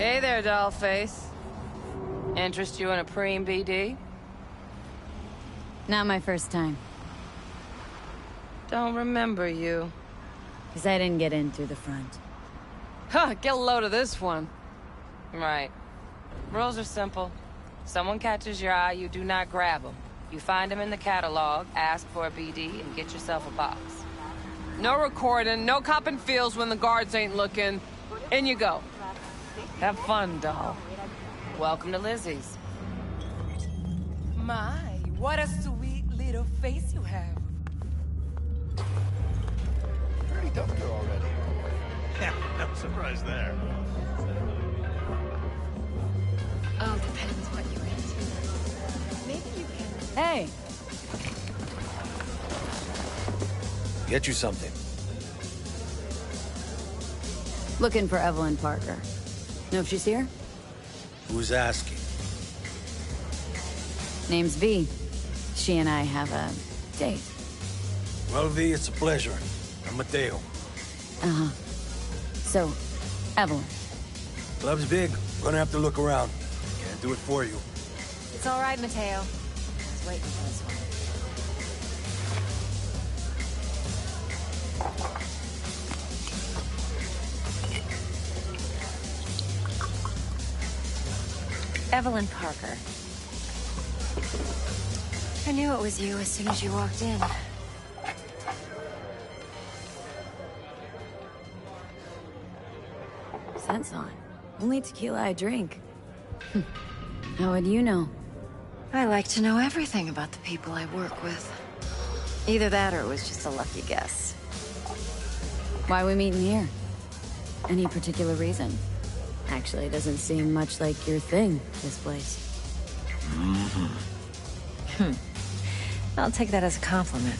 Hey there, dollface. Interest you in a preem BD? Not my first time. Don't remember you. Because I didn't get in through the front. Huh, get a load of this one. Right. Rules are simple. Someone catches your eye, you do not grab them. You find them in the catalog, ask for a BD, and get yourself a box. No recording, no copping feels when the guards ain't looking. In you go. Have fun, doll. Welcome to Lizzie's. My, what a sweet little face you have. Pretty dumped her already. Yeah, no surprise there. All depends what you're into. Maybe you can... Hey! Get you something. Looking for Evelyn Parker. Know if she's here? Who's asking? Name's V. She and I have a date. Well, V, it's a pleasure. I'm Mateo. Uh-huh. So, Evelyn. Club's big. Gonna have to look around. Can't do it for you. It's all right, Mateo. Just waiting for this one. Evelyn Parker. I knew it was you as soon as you walked in. Scent's on. Only tequila I drink. How would you know? I like to know everything about the people I work with. Either that or it was just a lucky guess. Why we meeting here? Any particular reason? Actually, it doesn't seem much like your thing, this place. I'll take that as a compliment.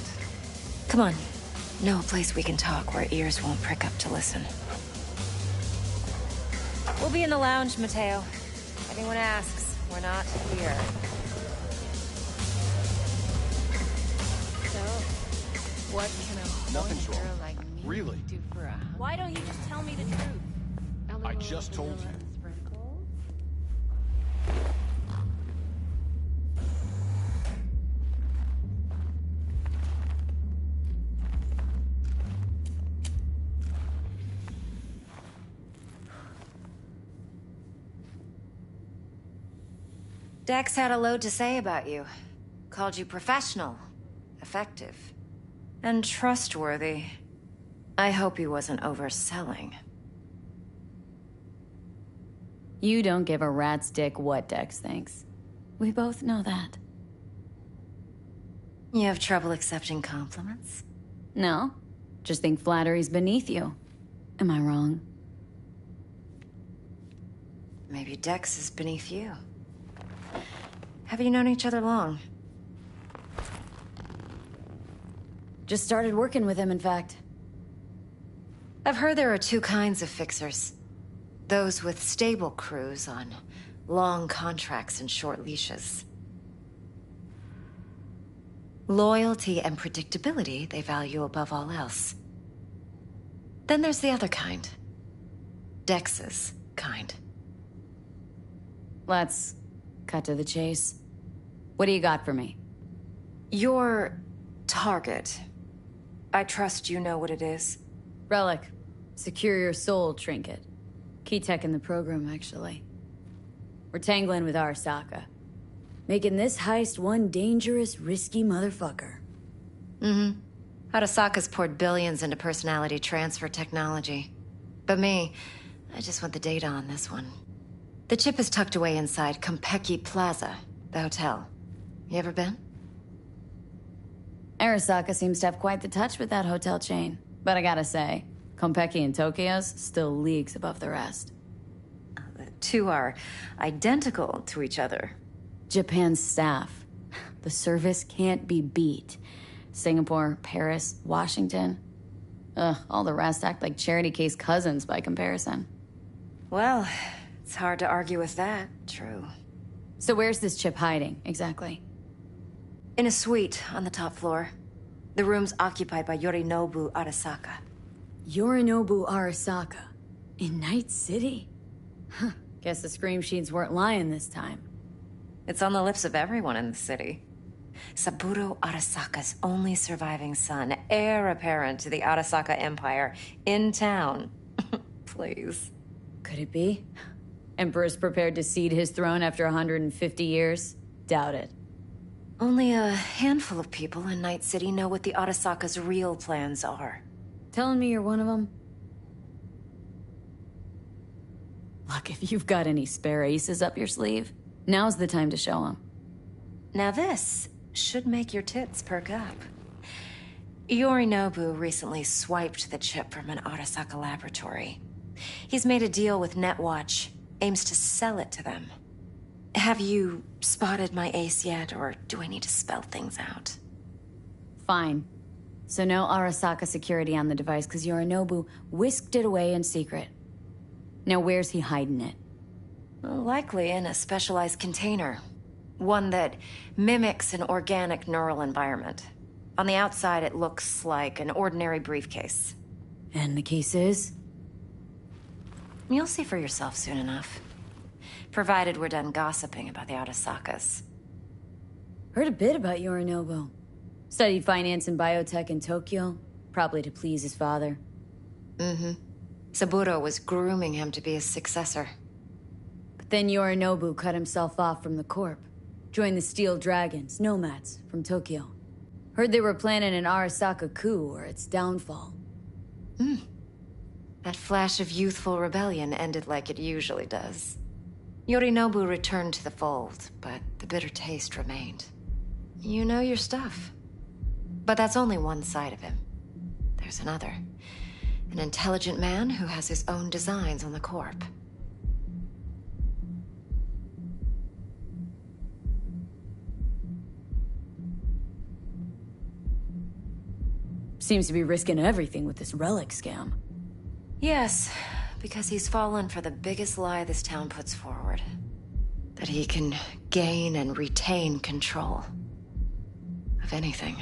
Come on. Know a place we can talk where ears won't prick up to listen. We'll be in the lounge, Mateo. If anyone asks, we're not here. So, what can a Nothing's horny wrong. girl like me Really? do for a... Why don't you just tell me the truth? I just told you. Dex had a load to say about you. Called you professional, effective, and trustworthy. I hope he wasn't overselling. You don't give a rat's dick what Dex thinks. We both know that. You have trouble accepting compliments? No, just think flattery's beneath you. Am I wrong? Maybe Dex is beneath you. Have you known each other long? Just started working with him, in fact. I've heard there are two kinds of fixers. Those with stable crews on long contracts and short leashes. Loyalty and predictability they value above all else. Then there's the other kind. Dex's kind. Let's cut to the chase. What do you got for me? Your target. I trust you know what it is. Relic. Secure your soul trinket. Key tech in the program, actually. We're tangling with Arasaka. Making this heist one dangerous, risky motherfucker. Arasaka's poured billions into personality transfer technology. But me, I just want the data on this one. The chip is tucked away inside Konpeki Plaza, the hotel. You ever been? Arasaka seems to have quite the touch with that hotel chain. But I gotta say, Konpeki in Tokyo's still leagues above the rest. The two are identical to each other. Japan's staff. The service can't be beat. Singapore, Paris, Washington. Ugh, all the rest act like charity case cousins by comparison. Well, it's hard to argue with that. True. So where's this chip hiding, exactly? In a suite on the top floor. The room's occupied by Yorinobu Arasaka. Yorinobu Arasaka. In Night City? Huh. Guess the scream sheets weren't lying this time. It's on the lips of everyone in the city. Saburo Arasaka's only surviving son, heir apparent to the Arasaka Empire, in town. Please. Could it be? Emperor's prepared to cede his throne after 150 years? Doubt it. Only a handful of people in Night City know what the Arasaka's real plans are. Telling me you're one of them? Look, if you've got any spare aces up your sleeve, now's the time to show them. Now this should make your tits perk up. Yorinobu recently swiped the chip from an Arasaka laboratory. He's made a deal with Netwatch, aims to sell it to them. Have you spotted my ace yet, or do I need to spell things out? Fine. So no Arasaka security on the device because Yorinobu whisked it away in secret. Now where's he hiding it? Well, likely in a specialized container. One that mimics an organic neural environment. On the outside, it looks like an ordinary briefcase. And the case is? You'll see for yourself soon enough. Provided we're done gossiping about the Arasakas. Heard a bit about Yorinobu. Studied finance and biotech in Tokyo, probably to please his father. Mm-hmm. Saburo was grooming him to be his successor. But then Yorinobu cut himself off from the Corp. Joined the Steel Dragons, nomads, from Tokyo. Heard they were planning an Arasaka coup or its downfall. That flash of youthful rebellion ended like it usually does. Yorinobu returned to the fold, but the bitter taste remained. You know your stuff. But that's only one side of him. There's another. An intelligent man who has his own designs on the Corp. Seems to be risking everything with this relic scam. Yes, because he's fallen for the biggest lie this town puts forward. That he can gain and retain control of anything.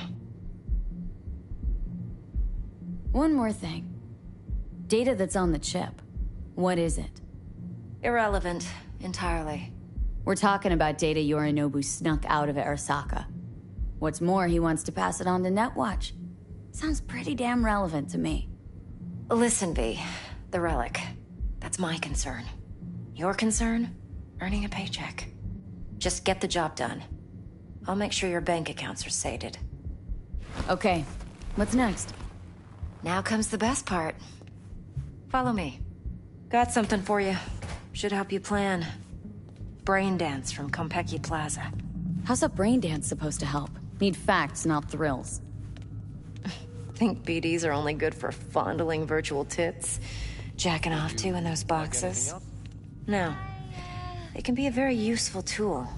One more thing. Data that's on the chip. What is it? Irrelevant, entirely. We're talking about data Yorinobu snuck out of Arasaka. What's more, he wants to pass it on to Netwatch. Sounds pretty damn relevant to me. Listen, V. The relic. That's my concern. Your concern? Earning a paycheck. Just get the job done. I'll make sure your bank accounts are sated. Okay, what's next? Now comes the best part. Follow me. Got something for you. Should help you plan. Brain dance from Konpeki Plaza. How's a brain dance supposed to help? Need facts, not thrills. Think BDs are only good for fondling virtual tits? Jacking off to in those boxes? No. They can be a very useful tool.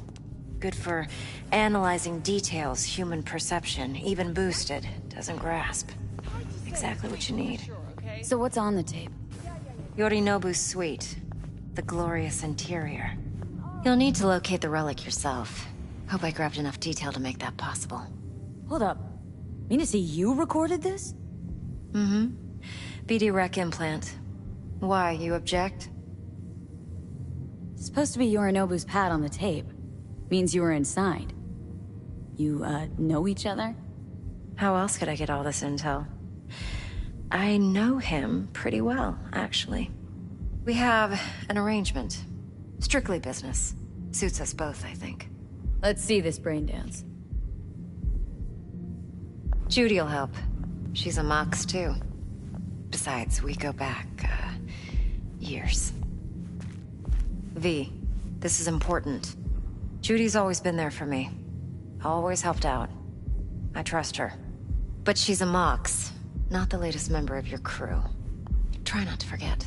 Good for analyzing details human perception, even boosted, doesn't grasp. Exactly what you need. So what's on the tape? Yorinobu's suite. The glorious interior. You'll need to locate the relic yourself. Hope I grabbed enough detail to make that possible. Hold up. Mean to say you recorded this? Mm-hmm. BD rec implant. Why, you object? It's supposed to be Yorinobu's pad on the tape. Means you were inside. You, know each other? How else could I get all this intel? I know him pretty well, actually. We have an arrangement. Strictly business. Suits us both, I think. Let's see this brain dance. Judy'll help. She's a Mox, too. Besides, we go back, years. V, this is important. Judy's always been there for me. Always helped out. I trust her. But she's a Mox, not the latest member of your crew. Try not to forget.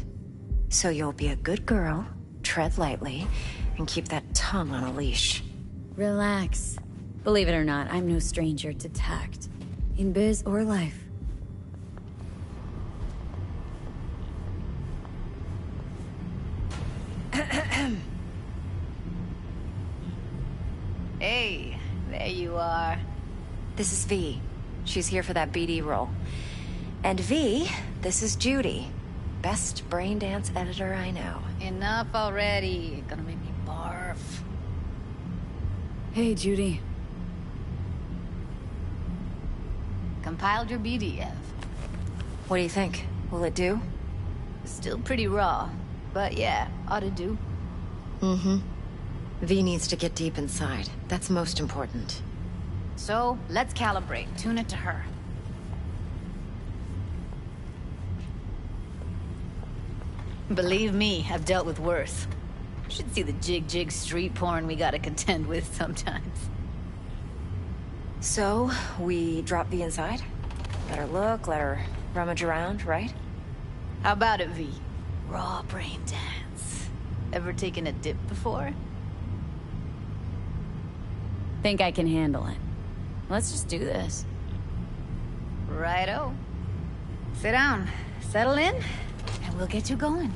So you'll be a good girl, tread lightly, and keep that tongue on a leash. Relax. Believe it or not, I'm no stranger to tact. In biz or life. Hey, there you are. This is V. She's here for that BD role. And V, this is Judy. best brain dance editor I know. Enough already. Gonna make me barf. Hey, Judy. Compiled your BDF. What do you think? Will it do? Still pretty raw, but yeah, ought to do. Mm-hmm. V needs to get deep inside. That's most important. So, let's calibrate. Tune it to her. Believe me, I've dealt with worse. You should see the jig-jig street porn we gotta contend with sometimes. So, we drop V inside? Let her look, let her rummage around, right? How about it, V? Raw brain dance. Ever taken a dip before? Think I can handle it. Let's just do this. Righto. Sit down, settle in, and we'll get you going.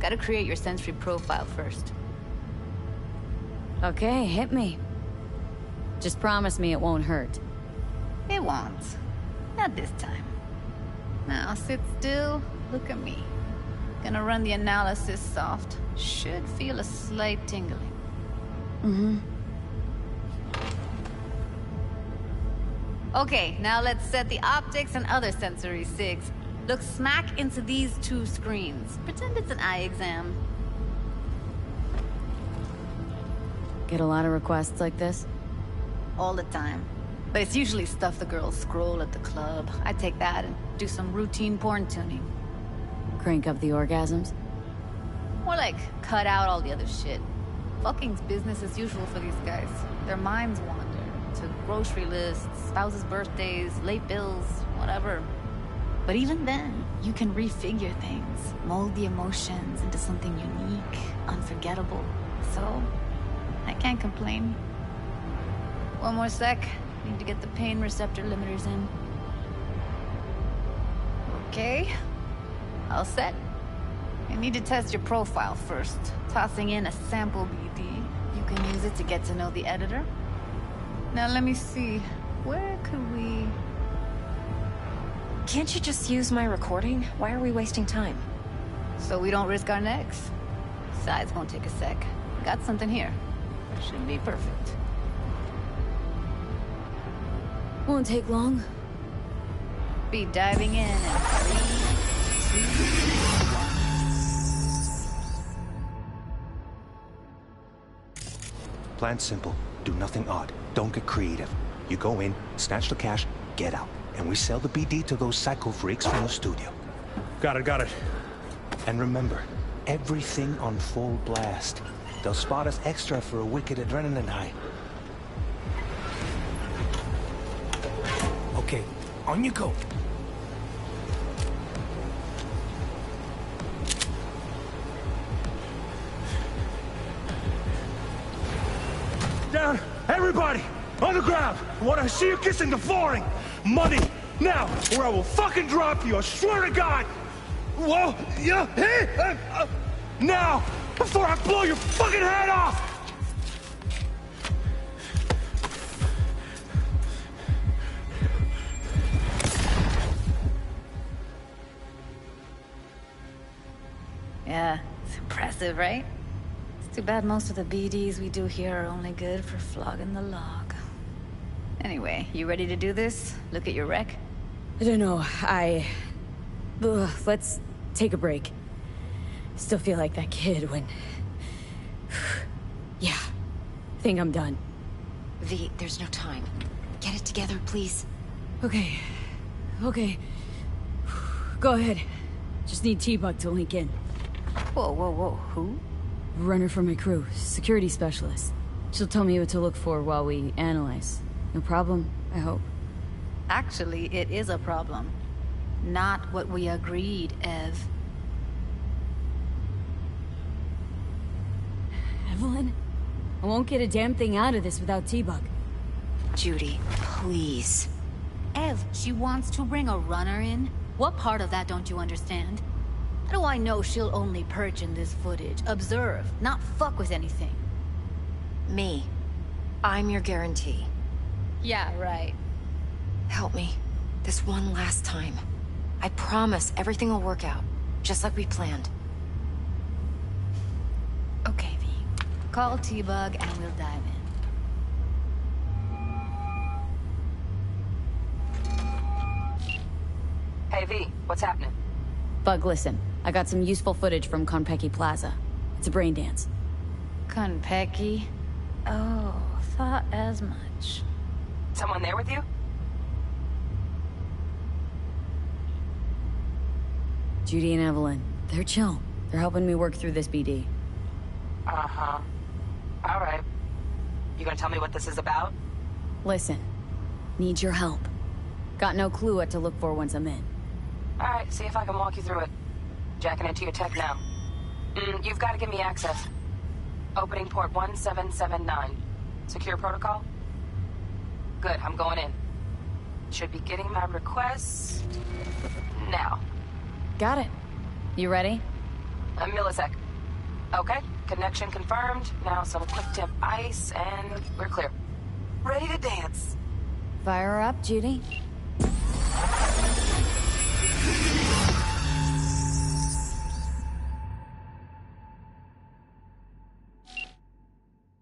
Gotta create your sensory profile first. Okay, hit me. Just promise me it won't hurt. It won't. Not this time. Now sit still, look at me. Gonna run the analysis soft. Should feel a slight tingling. Mm-hmm. Okay, now let's set the optics and other sensory sigs. Look smack into these two screens. Pretend it's an eye exam. Get a lot of requests like this? All the time. But it's usually stuff the girls scroll at the club. I take that and do some routine porn tuning. Crank up the orgasms? More like, cut out all the other shit. Fucking's business as usual for these guys. Their minds wander to grocery lists, spouses' birthdays, late bills, whatever. But even then, you can refigure things, mold the emotions into something unique, unforgettable. So, I can't complain. One more sec. Need to get the pain receptor limiters in. Okay. All set. I need to test your profile first. Tossing in a sample BD. You can use it to get to know the editor. Now let me see. Where could we... Can't you just use my recording? Why are we wasting time? So we don't risk our necks. Besides, won't take a sec. Got something here. Should be perfect. Won't take long. Be diving in 3, 2... Plan simple. Do nothing odd. Don't get creative. You go in, snatch the cash, get out. And we sell the BD to those psycho freaks from the studio. Got it. And remember, everything on full blast. They'll spot us extra for a wicked adrenaline high. Okay, on you go. Down! Everybody! On the ground! I want to see you kissing the flooring! Money! Now! Or I will fucking drop you! I swear to God! Whoa! Yeah! Hey! Now! Before I blow your fucking head off! Yeah, it's impressive, right? It's too bad most of the BDs we do here are only good for flogging the log. Anyway, you ready to do this? Look at your rec? I don't know, let's take a break. Still feel like that kid when... Yeah, think I'm done. V, there's no time. Get it together, please. Okay. Go ahead. Just need T-Bug to link in. Whoa, who? Runner for my crew, security specialist. She'll tell me what to look for while we analyze. No problem, I hope. Actually, it is a problem. Not what we agreed, Ev. Evelyn? I won't get a damn thing out of this without T-Bug. Judy, please. Ev, she wants to bring a runner in? What part of that don't you understand? How do I know she'll only perch in this footage, observe, not fuck with anything? Me. I'm your guarantee. Yeah, right. Help me. This one last time. I promise everything will work out, just like we planned. Okay, V. Call T-Bug and we'll dive in. Hey, V, what's happening? Bug, listen. I got some useful footage from Konpeki Plaza. It's a brain dance. Konpeki? Oh, thought as much. Someone there with you? Judy and Evelyn. They're chill. They're helping me work through this BD. Uh-huh. All right. You gonna tell me what this is about? Listen. Need your help. Got no clue what to look for once I'm in. All right, see if I can walk you through it. Jacking into your tech now. You've got to give me access. Opening port 1779. Secure protocol? Good, I'm going in. Should be getting my request... now. Got it. You ready? A millisec. Okay, connection confirmed. Now some quick tip ice, and we're clear. Ready to dance. Fire her up, Judy.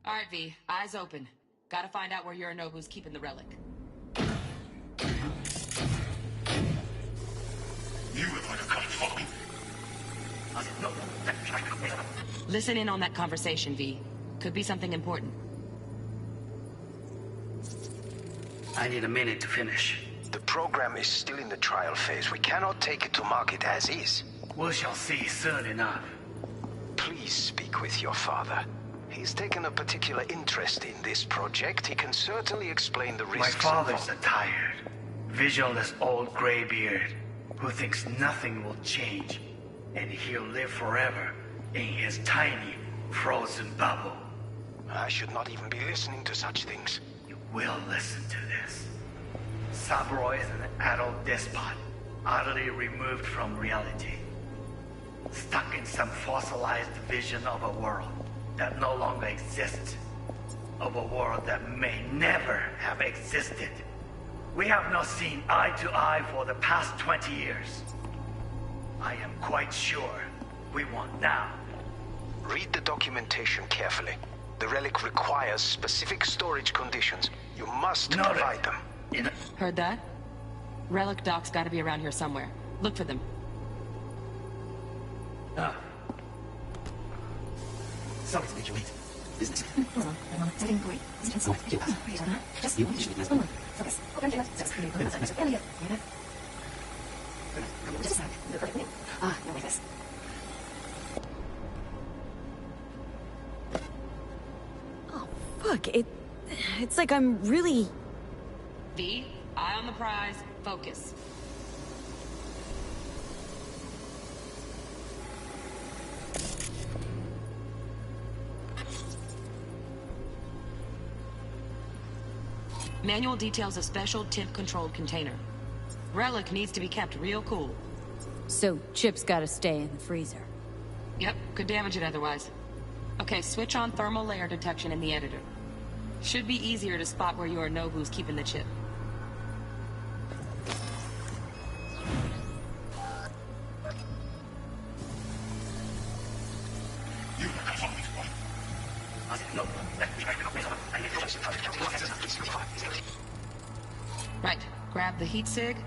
All right, V. Eyes open. Gotta find out where Yorinobu's keeping the relic. You look like a cunt fucking... Listen in on that conversation, V. Could be something important. I need a minute to finish. The program is still in the trial phase. We cannot take it to market as is. We shall see soon enough. Please speak with your father. He's taken a particular interest in this project. He can certainly explain the risks. My father's a tired, visionless old graybeard who thinks nothing will change, and he'll live forever in his tiny, frozen bubble. I should not even be listening to such things. You will listen to this. Saburo is an adult despot, utterly removed from reality. Stuck in some fossilized vision of a world that no longer exists. Of a world that may never have existed. We have not seen eye to eye for the past 20 years. I am quite sure we want now. Read the documentation carefully. The relic requires specific storage conditions. You must provide them. Heard that? Relic docs gotta be around here somewhere. Look for them. Sorry to make you wait. Business. Oh, fuck. It's like I'm really... V, eye on the prize, focus. Manual details a special temp-controlled container. Relic needs to be kept real cool. So, Chip's gotta stay in the freezer. Yep, could damage it otherwise. Okay, switch on thermal layer detection in the editor. Should be easier to spot where Yorinobu's keeping the chip. Right, grab the heat sig.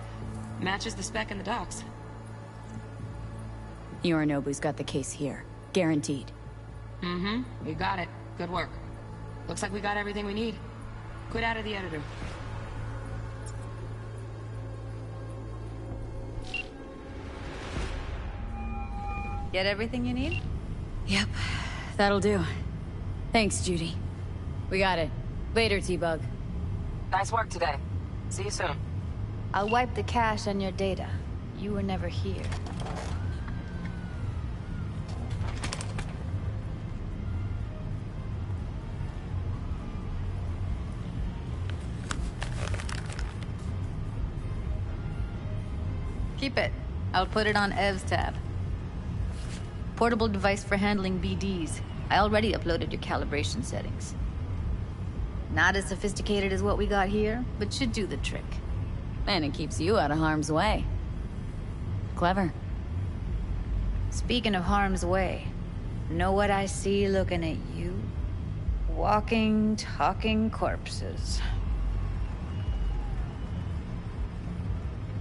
Matches the spec in the docs. Yorinobu's got the case here. Guaranteed. Mm-hmm, we got it. Good work. Looks like we got everything we need. Quit out of the editor. Get everything you need? Yep, that'll do. Thanks, Judy. We got it. Later, T-Bug. Nice work today. See you soon. I'll wipe the cache on your data. You were never here. Keep it. I'll put it on Ev's tab. Portable device for handling BDs. I already uploaded your calibration settings. Not as sophisticated as what we got here, but should do the trick. And it keeps you out of harm's way. Clever. Speaking of harm's way, know what I see looking at you? Walking, talking corpses.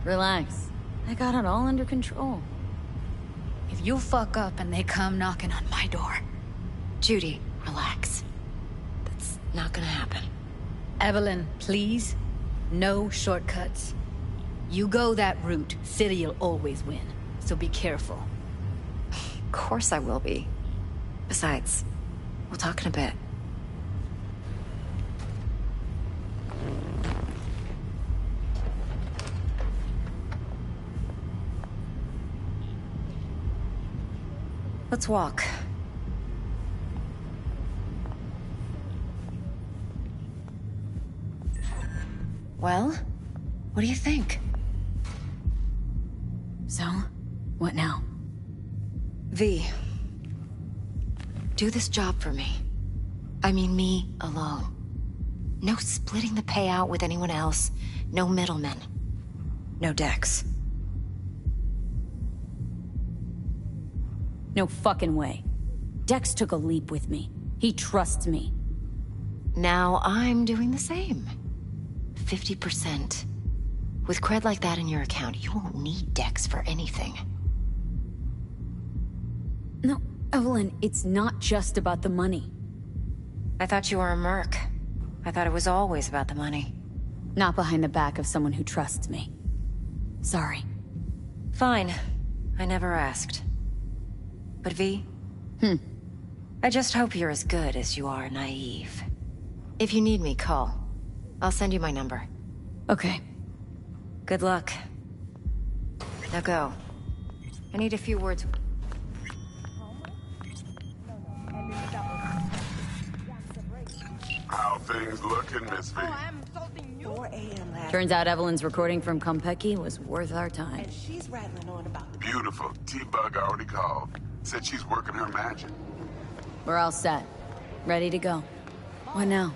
Relax. I got it all under control. If you fuck up and they come knocking on my door... Judy, relax. That's not gonna happen. Evelyn, please. No shortcuts. You go that route, City'll always win. So be careful. Of course I will be. Besides, we'll talk in a bit. Let's walk. Well, what do you think? So, what now? V, do this job for me. I mean me alone. No splitting the payout with anyone else. No middlemen. No Dex. No fucking way. Dex took a leap with me. He trusts me. Now I'm doing the same. 50%. With cred like that in your account, you won't need Dex for anything. No, Evelyn, it's not just about the money. I thought you were a merc. I thought it was always about the money. Not behind the back of someone who trusts me. Sorry. Fine. I never asked. But V? I just hope you're as good as you are naive. If you need me, call. I'll send you my number. Okay. Good luck. Now go. I need a few words. How things looking, Miss V? 4 a.m. last Turns out Evelyn's recording from Konpeki was worth our time. and she's rattling on about the Beautiful. T-Bug already called. Said she's working her magic. We're all set. Ready to go. What now?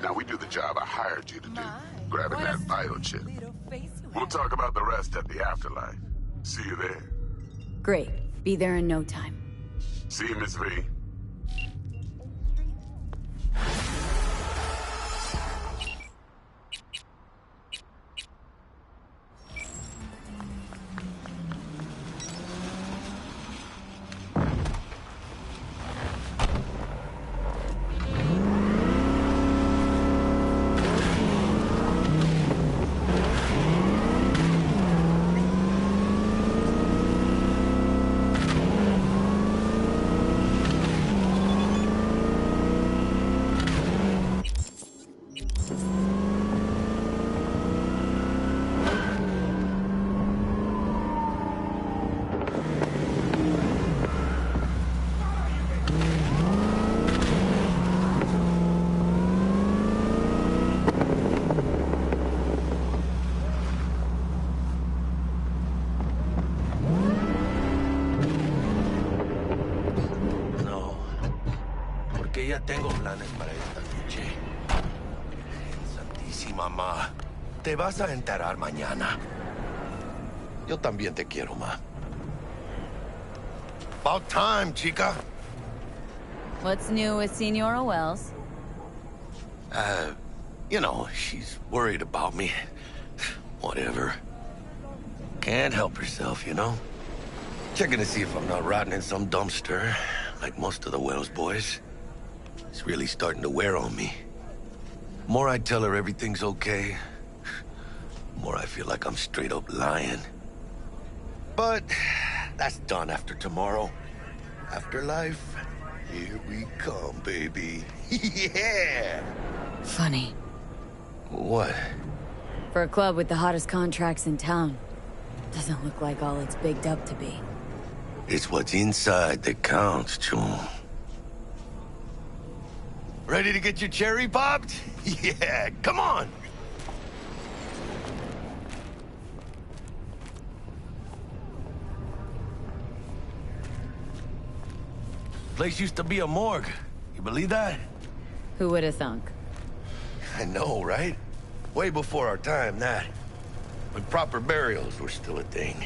Now we do the job I hired you to do. Grabbing what that a vital chip. little face you We'll have. talk about the rest at the afterlife. See you there. Great. Be there in no time. See you, Miss V. No, porque ya tengo planes para esta noche. Santísima ma, te vas a enterar mañana. Yo también te quiero, ma. About time, chica. What's new with Senora Wells? You know, she's worried about me. Whatever. Can't help herself, you know? Checking to see if I'm not rotting in some dumpster, like most of the Wells boys. It's really starting to wear on me. More I tell her everything's okay, more I feel like I'm straight up lying. But that's done after tomorrow. Afterlife, here we come, baby. Yeah! Funny. What? For a club with the hottest contracts in town, doesn't look like all it's bigged up to be. It's what's inside that counts, Chum. Ready to get your cherry popped? Yeah, come on! Place used to be a morgue. You believe that? Who would have thunk? I know, right? Way before our time, that. When proper burials were still a thing.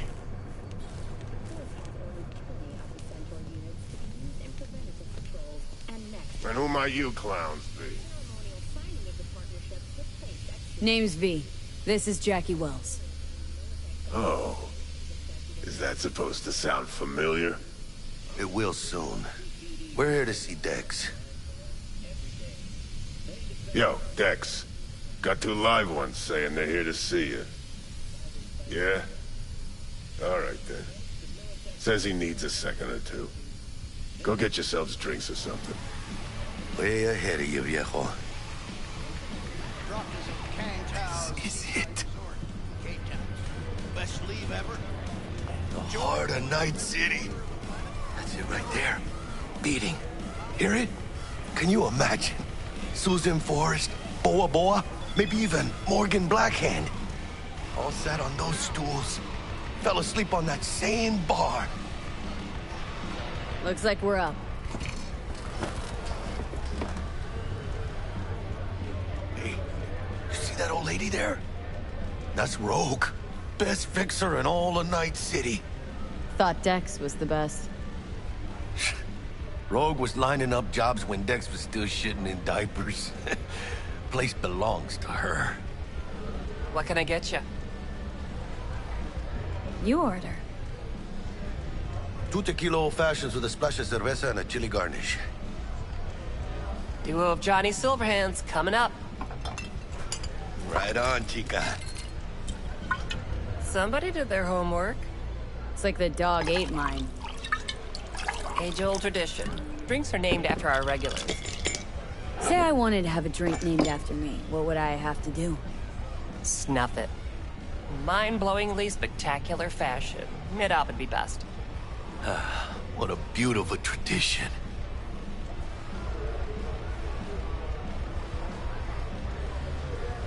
And who might you clowns be? Name's V. This is Jackie Wells. Oh. Is that supposed to sound familiar? It will soon. We're here to see Dex. Yo, Dex. Got 2 live ones saying they're here to see you. Yeah? All right, then. Says he needs a second or 2. Go get yourselves drinks or something. Way ahead of you, viejo. This is it. Best leave ever. The heart of Night City. That's it right there. Beating. Hear it? Can you imagine? Susan Forrest, Boa Boa, maybe even Morgan Blackhand. All sat on those stools. Fell asleep on that same bar. Looks like we're up. Hey, you see that old lady there? That's Rogue. Best fixer in all of Night City. Thought Dex was the best. Rogue was lining up jobs when Dex was still shitting in diapers. Place belongs to her. What can I get you? You order. 2 tequila old fashions with a splash of cerveza and a chili garnish. Duo of Johnny Silverhands coming up. Right on, chica. Somebody did their homework. It's like the dog ate mine. Age-old tradition. Drinks are named after our regulars. Say I wanted to have a drink named after me. What would I have to do? Snuff it. Mind-blowingly spectacular fashion. Mid-op would be best. What a beautiful tradition.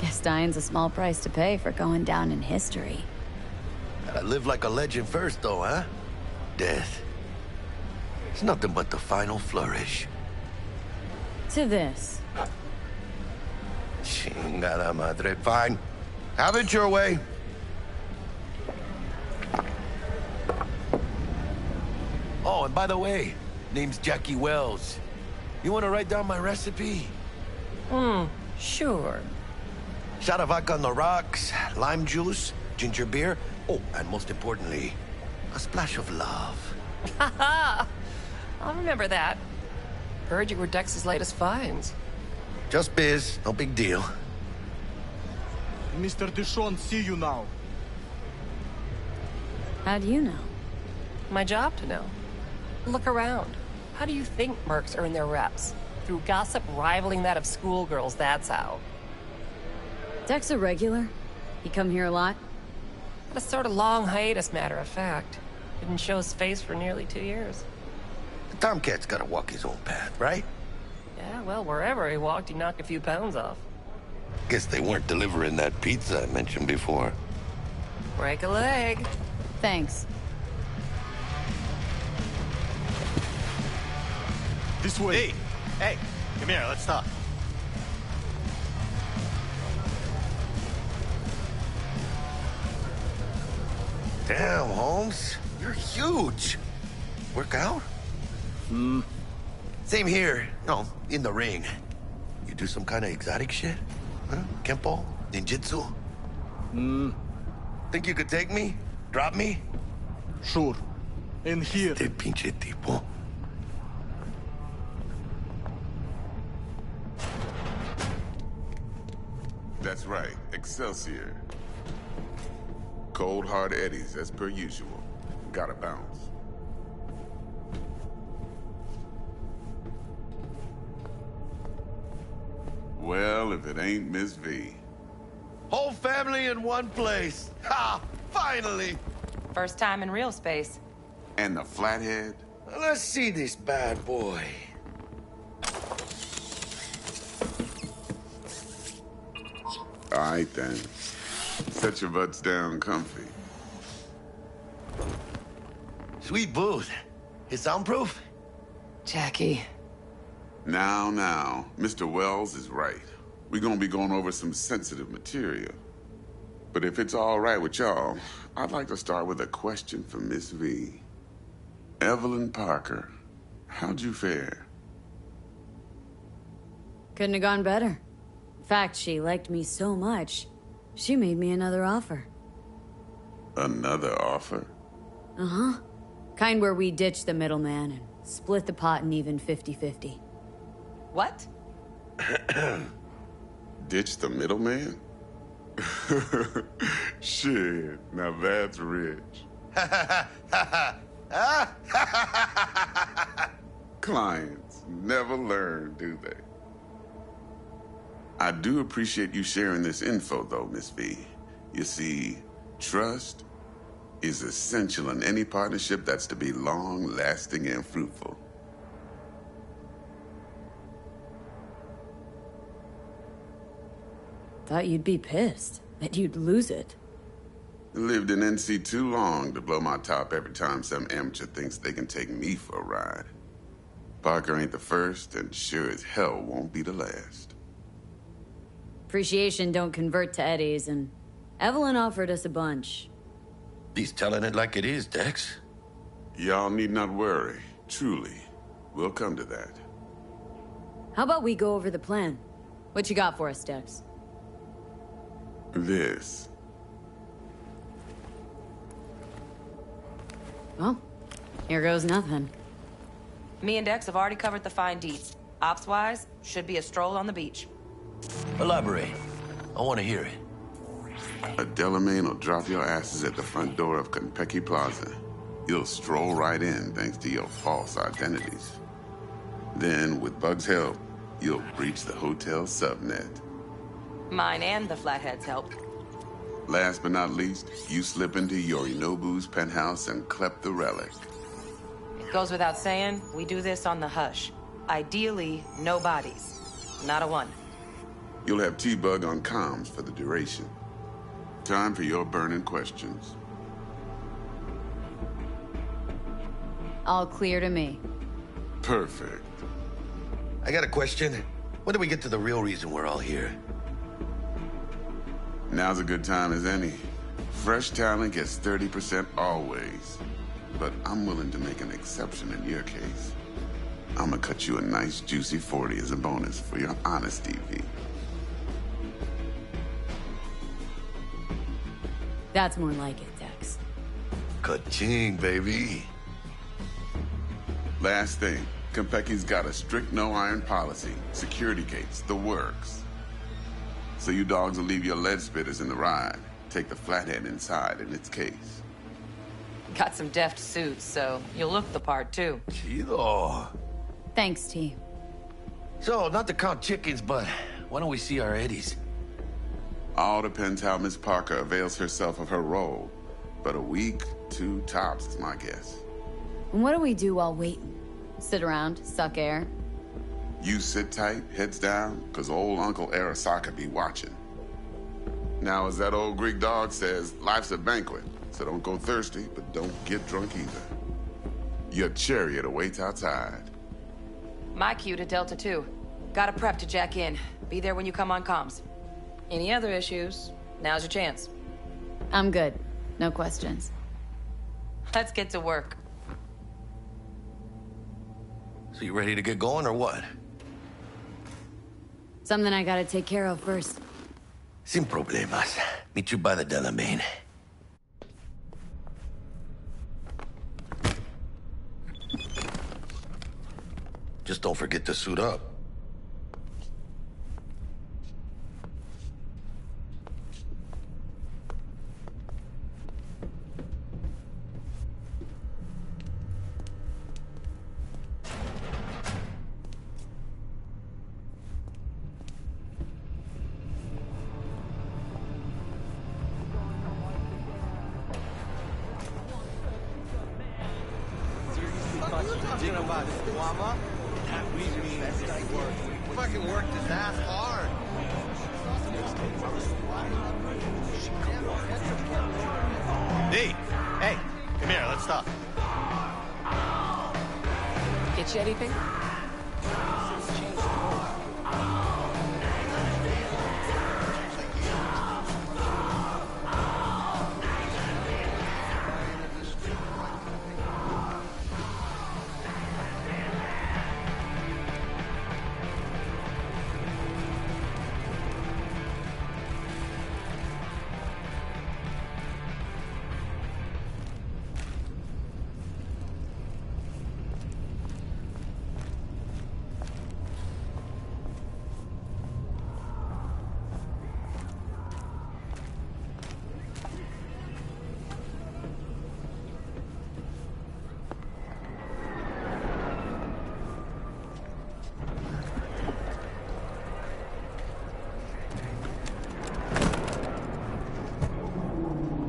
Guess dying's a small price to pay for going down in history. Gotta live like a legend first, though, huh? Death. It's nothing but the final flourish. To this. Chingada madre. Fine. Have it your way. Oh, and by the way, name's Jackie Wells. You want to write down my recipe? Sure. Shot of vodka on the rocks, lime juice, ginger beer. Oh, and most importantly, a splash of love. Haha! I'll remember that. Heard you were Dex's latest finds. Just biz, no big deal. Mr. Dishon, see you now. How do you know? My job to know. Look around. How do you think mercs earn their reps? Through gossip rivaling that of schoolgirls, that's how. Dex a regular? He come here a lot? Had a sort of long hiatus, matter of fact. Didn't show his face for nearly 2 years. The Tomcat's gotta walk his own path, right? Yeah, well, wherever he walked, he knocked a few pounds off. Guess they weren't delivering that pizza I mentioned before. Break a leg. Thanks. This way. Hey, hey, come here, let's talk. Damn, Holmes. You're huge. Work out? Same here. No, in the ring. You do some kind of exotic shit? Huh? Kempo? Ninjutsu? Think you could take me? Drop me? Sure. In here. Este pinche tipo. That's right, Excelsior. Cold hard eddies, as per usual. Gotta bounce. Well, if it ain't Miss V. Whole family in one place. Ha! Finally! First time in real space. And the flathead? Let's see this bad boy. All right, then. Set your butts down comfy. Sweet booth. Is soundproof? Jackie. Now, Mr. Wells is right. We're gonna be going over some sensitive material. But if it's all right with y'all, I'd like to start with a question for Miss V. Evelyn Parker, how'd you fare? Couldn't have gone better. In fact, she liked me so much, she made me another offer. Another offer? Uh-huh. Kind where we ditch the middleman and split the pot in even 50-50. What? Ditch the middleman? Shit, now that's rich. Clients never learn, do they? I do appreciate you sharing this info, though, Miss V. You see, trust is essential in any partnership that's to be long-lasting and fruitful. Thought you'd be pissed, that you'd lose it. Lived in NC too long to blow my top every time some amateur thinks they can take me for a ride. Parker ain't the first, and sure as hell won't be the last. Appreciation don't convert to eddies, and Evelyn offered us a bunch. He's telling it like it is, Dex. Y'all need not worry. Truly. We'll come to that. How about we go over the plan? What you got for us, Dex? Well, here goes nothing. Me and Dex have already covered the fine deeds. Ops-wise, should be a stroll on the beach. Elaborate. I want to hear it. A Delamain will drop your asses at the front door of Konpeki Plaza. You'll stroll right in thanks to your false identities. Then, with Bug's help, you'll breach the hotel subnet. Mine and the Flatheads help. Last but not least, you slip into Yorinobu's penthouse and clep the relic. It goes without saying, we do this on the hush. Ideally, no bodies. Not a one. You'll have T-Bug on comms for the duration. Time for your burning questions. All clear to me. Perfect. I got a question. When do we get to the real reason we're all here? Now's a good time as any. Fresh talent gets 30% always. But I'm willing to make an exception in your case. I'm gonna cut you a nice juicy 40 as a bonus for your honesty, V. That's more like it, Dex. Ka-ching, baby. Last thing, Konpeki's got a strict no-iron policy. Security gates, the works. So you dogs will leave your lead spitters in the ride. Take the Flathead inside in its case. Got some deft suits, so you'll look the part, too. Chido. Thanks, T. So, not to count chickens, but why don't we see our Eddies? All depends how Miss Parker avails herself of her role. But a week, 2 tops is my guess. And what do we do while waiting? Sit around, suck air? You sit tight, heads down, cause old Uncle Arasaka be watching. Now, as that old Greek dog says, life's a banquet, so don't go thirsty, but don't get drunk either. Your chariot awaits outside. My cue to Delta 2. Gotta prep to jack in. Be there when you come on comms. Any other issues, now's your chance. I'm good. No questions. Let's get to work. So you ready to get going or what? Something I gotta take care of first. Sin problemas. Meet you by the Delamain. Just don't forget to suit up. Fucking worked his ass hard. D, hey, come here, let's talk. Get you anything?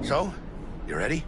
So, you ready?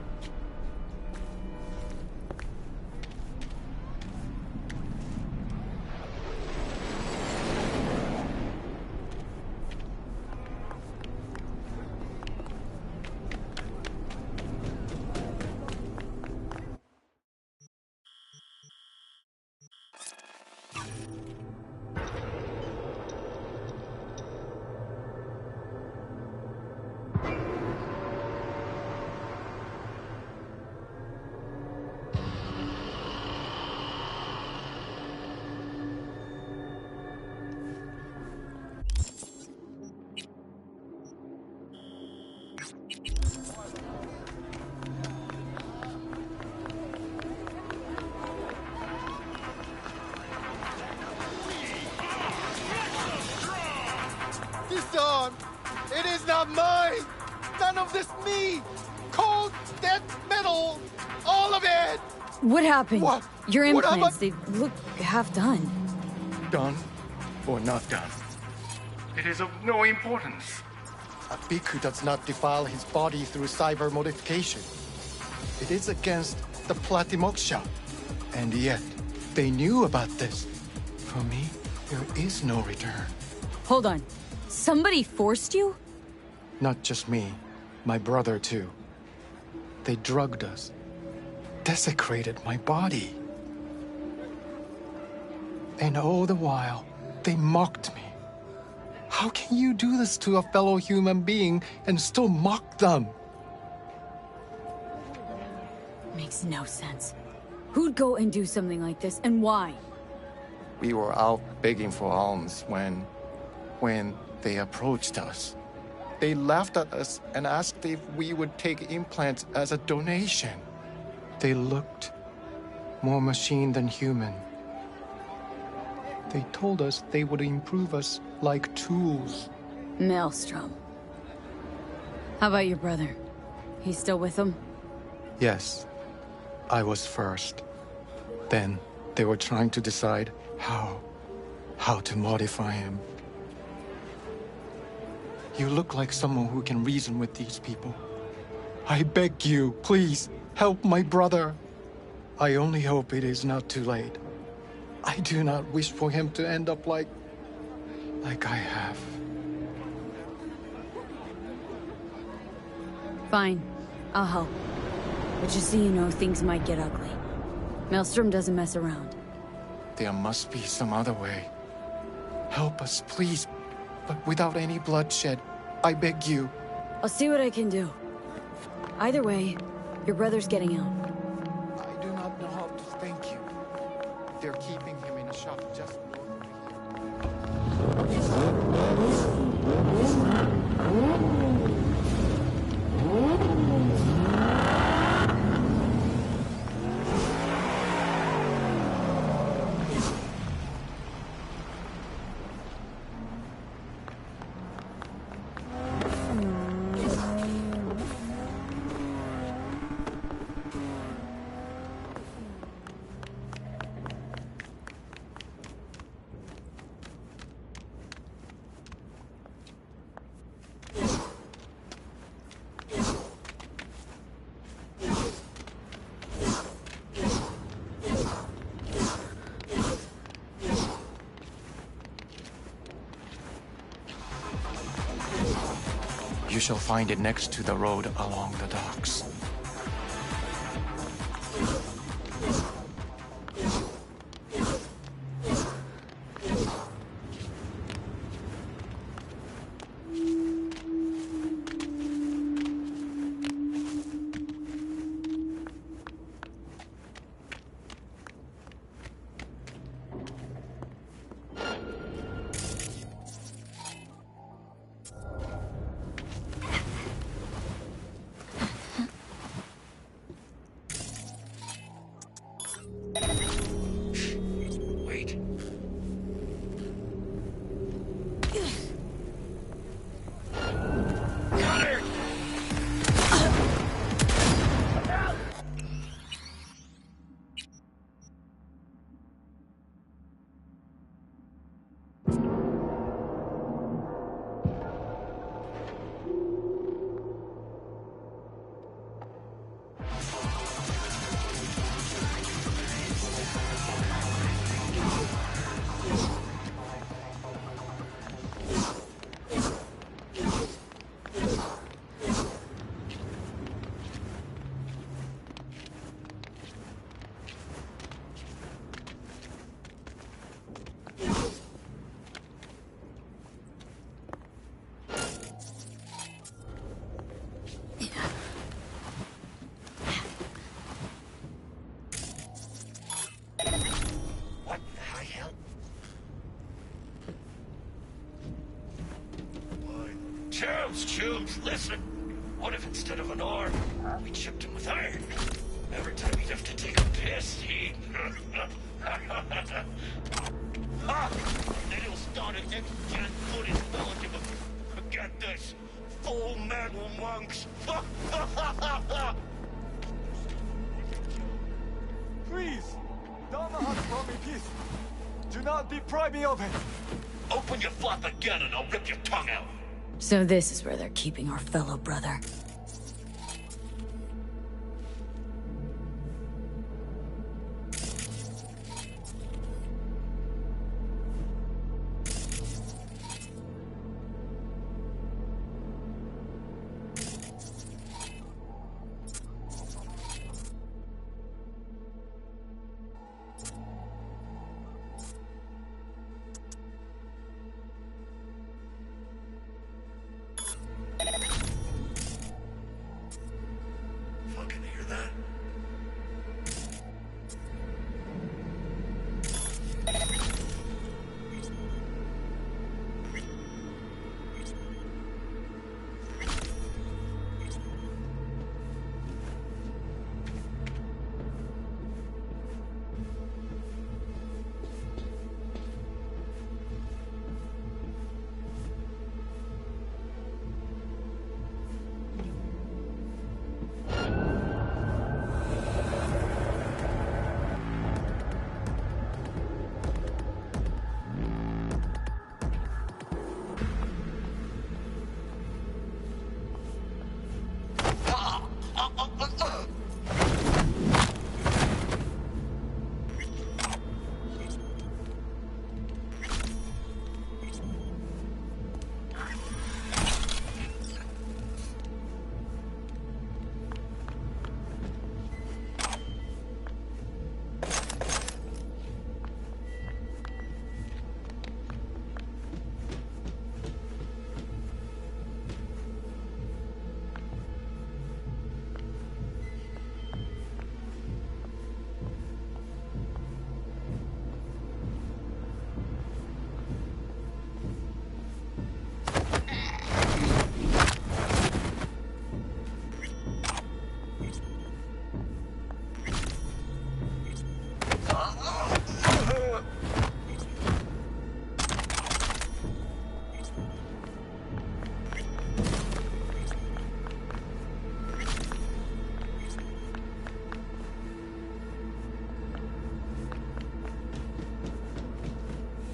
not mine! None of this me! Cold, dead metal! All of it! What happened? What? Your What am implants, they look half done. Done or not done? It is of no importance. A bhikkhu does not defile his body through cyber modification. It is against the Platimoksha. And yet, they knew about this. For me, there is no return. Hold on. Somebody forced you? Not just me, my brother too. They drugged us. Desecrated my body. And all the while, they mocked me. How can you do this to a fellow human being and still mock them? Makes no sense. Who'd go and do something like this, and why? We were out begging for alms when they approached us. They laughed at us and asked if we would take implants as a donation. They looked more machine than human. They told us they would improve us like tools. Maelstrom. How about your brother? He's still with them? Yes, I was first. Then they were trying to decide how to modify him. You look like someone who can reason with these people. I beg you, please, help my brother. I only hope it is not too late. I do not wish for him to end up like I have. Fine. I'll help. But just so you know, things might get ugly. Maelstrom doesn't mess around. There must be some other way. Help us, please. But without any bloodshed. I beg you. I'll see what I can do. Either way, your brother's getting out. I do not know how to thank you. They're keeping him in a shop just You shall find it next to the road along the docks. Chubes, listen. What if instead of an arm, we chipped him with iron? Every time he'd have to take a piss, he'd... Then he'll start an extra put his belly, but get this. full metal monks! Please! Dharma has brought me peace. Do not deprive me of it. Open your flap again and I'll rip your tongue out. So this is where they're keeping our fellow brother. Fucking hear that?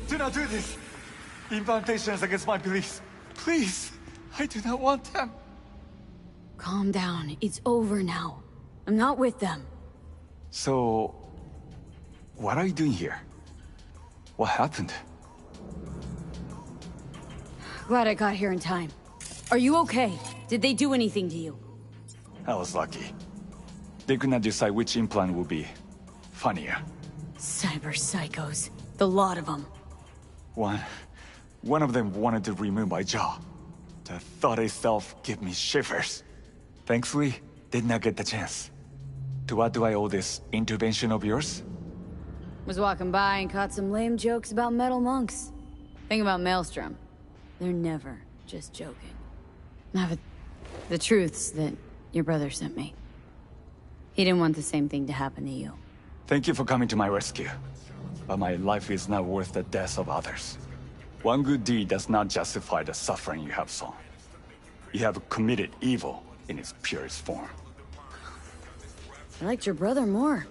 Do not do this. The implantation is against my beliefs. Please, I do not want them. Calm down. It's over now. I'm not with them. So, what are you doing here? What happened? Glad I got here in time. Are you okay? Did they do anything to you? I was lucky. They could not decide which implant would be funnier. Cyber psychos. The lot of them. One of them wanted to remove my jaw. The thought itself gave me shivers. Thankfully, did not get the chance. To what do I owe this intervention of yours? Was walking by and caught some lame jokes about metal monks. Thing about Maelstrom. They're never just joking. Now, but the truth's that your brother sent me. He didn't want the same thing to happen to you. Thank you for coming to my rescue. But my life is not worth the deaths of others. One good deed does not justify the suffering you have sown. You have committed evil in its purest form. I liked your brother more.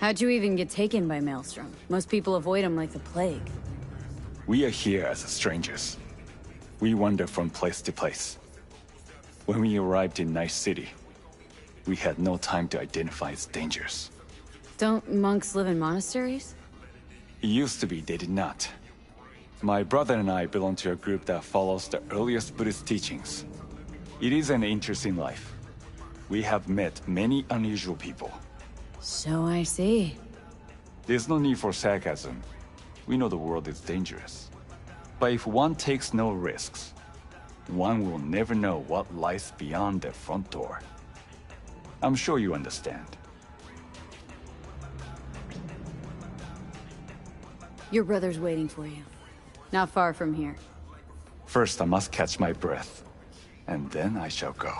How'd you even get taken by Maelstrom? Most people avoid him like the plague. We are here as strangers. We wander from place to place. When we arrived in Night City, we had no time to identify its dangers. Don't monks live in monasteries? It used to be they did not. My brother and I belong to a group that follows the earliest Buddhist teachings. It is an interesting life. We have met many unusual people. So I see. There's no need for sarcasm. We know the world is dangerous. But if one takes no risks, one will never know what lies beyond the front door. I'm sure you understand. Your brother's waiting for you. Not far from here. First, I must catch my breath, and then I shall go.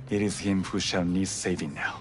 It is him who shall need saving now.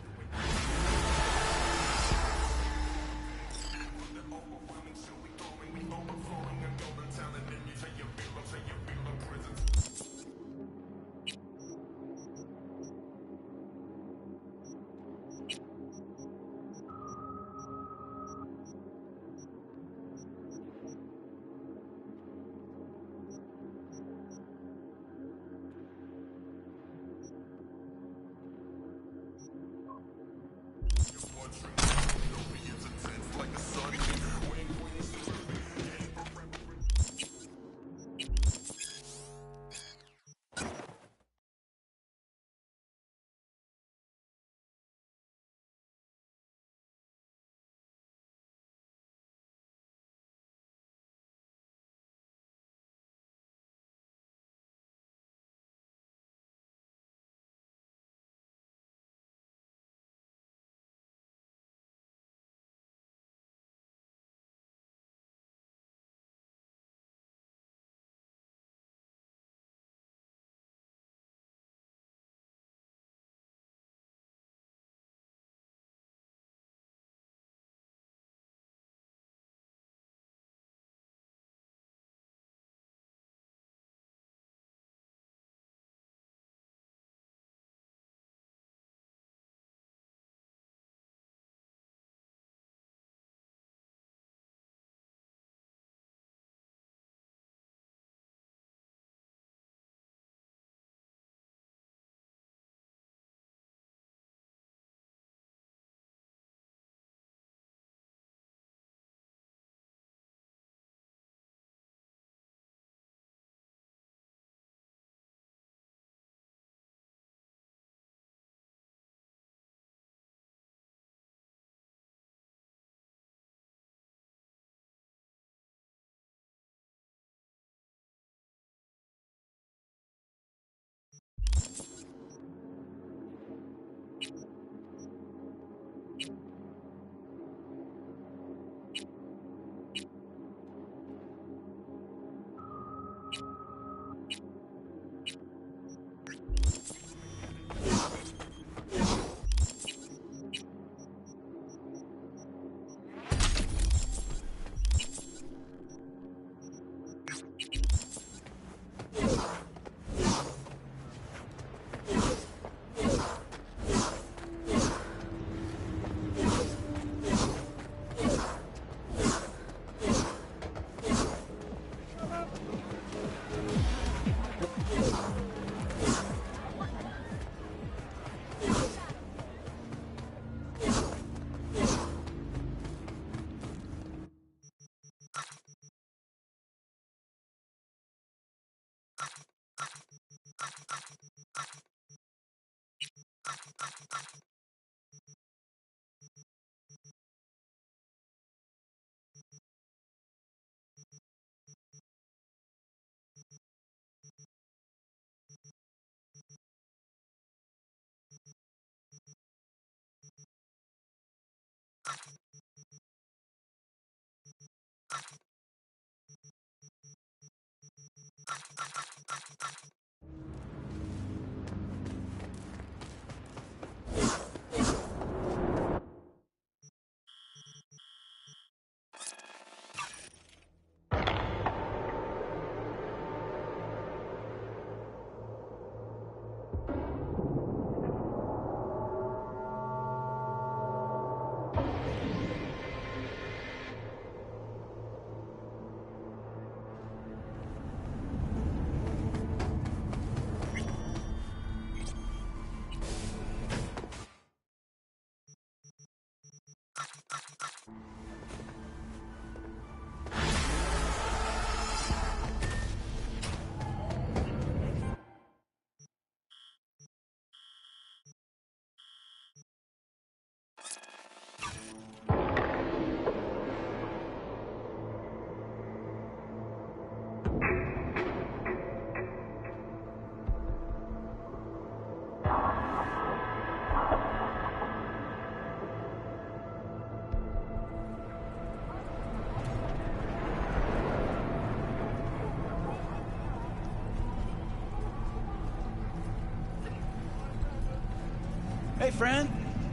Hey, friend.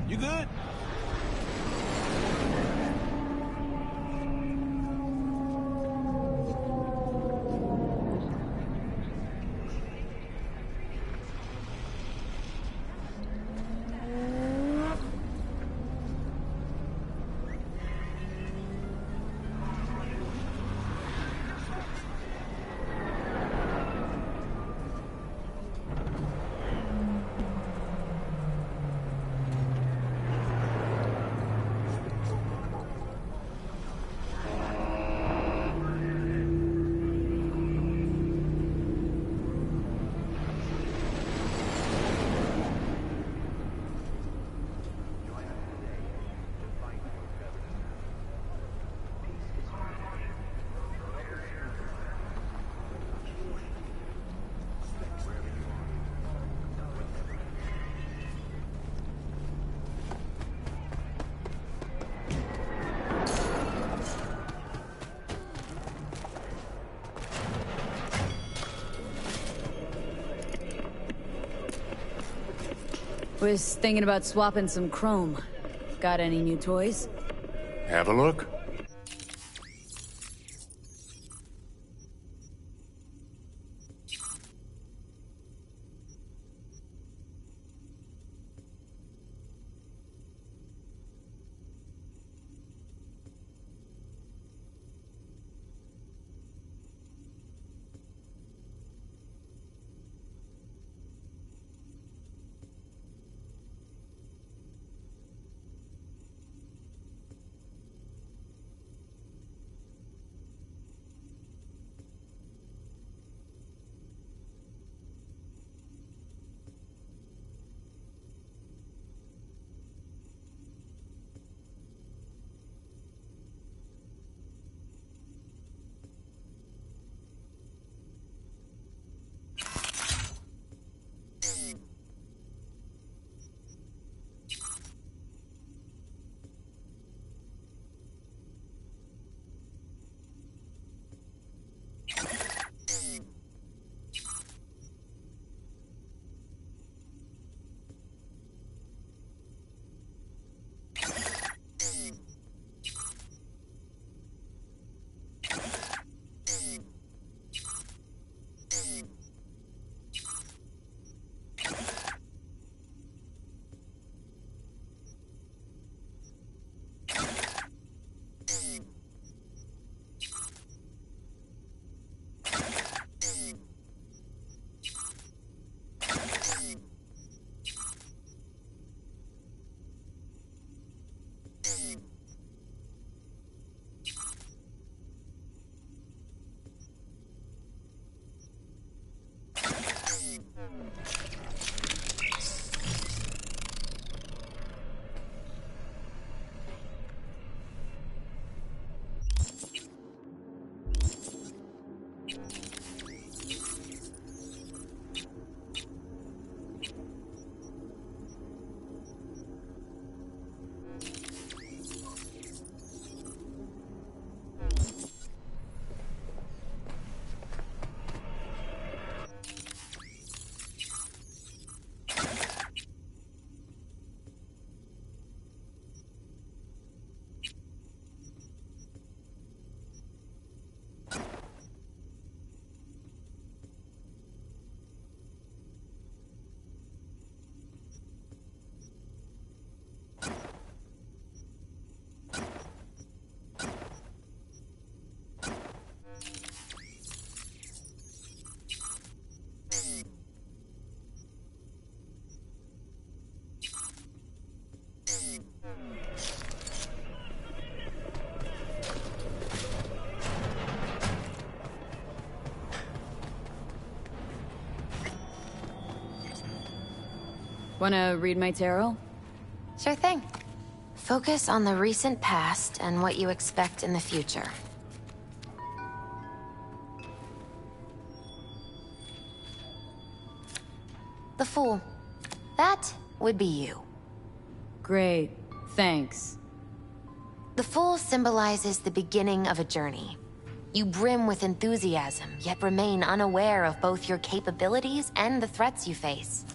You good? Was thinking about swapping some chrome. Got any new toys? Have a look. Wanna read my tarot? Sure thing. Focus on the recent past and what you expect in the future. The Fool. That would be you. Great. Thanks. The Fool symbolizes the beginning of a journey. You brim with enthusiasm, yet remain unaware of both your capabilities and the threats you face.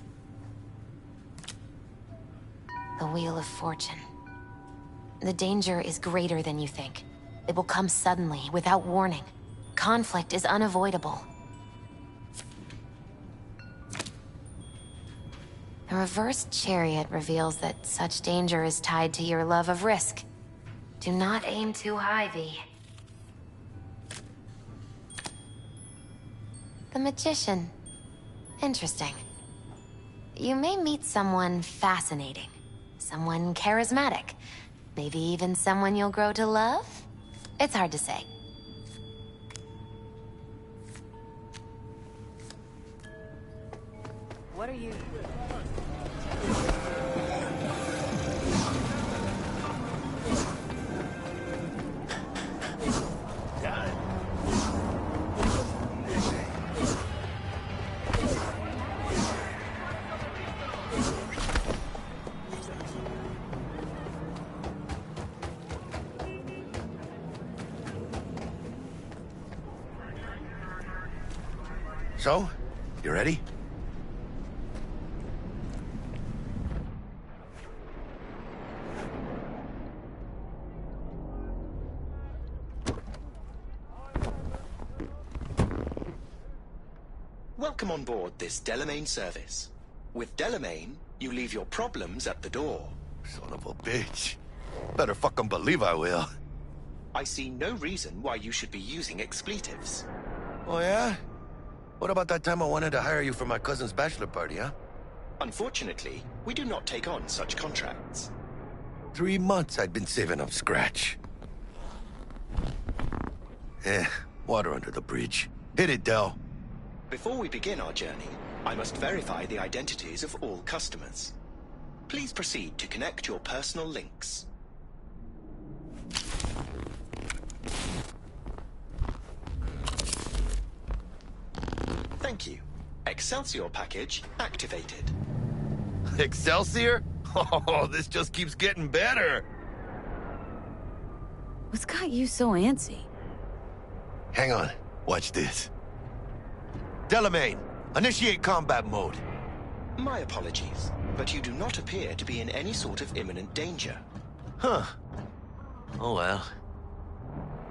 The Wheel of Fortune. The danger is greater than you think. It will come suddenly, without warning. Conflict is unavoidable. The reversed chariot reveals that such danger is tied to your love of risk. Do not aim too high, V. The Magician. Interesting. You may meet someone fascinating. Someone charismatic. Maybe even someone you'll grow to love? It's hard to say. What are you... So, you ready? Welcome on board this Delamain service. With Delamain, you leave your problems at the door. Son of a bitch. Better fucking believe I will. I see no reason why you should be using expletives. Oh, yeah? What about that time I wanted to hire you for my cousin's bachelor party, huh? Unfortunately, we do not take on such contracts. 3 months I'd been saving up scratch. Water under the bridge. Hit it, Del. Before we begin our journey, I must verify the identities of all customers. Please proceed to connect your personal links. Thank you. Excelsior package activated. Excelsior? Oh, this just keeps getting better. What's got you so antsy? Hang on. Watch this. Delamain, initiate combat mode. My apologies, but you do not appear to be in any sort of imminent danger. Huh. Oh well.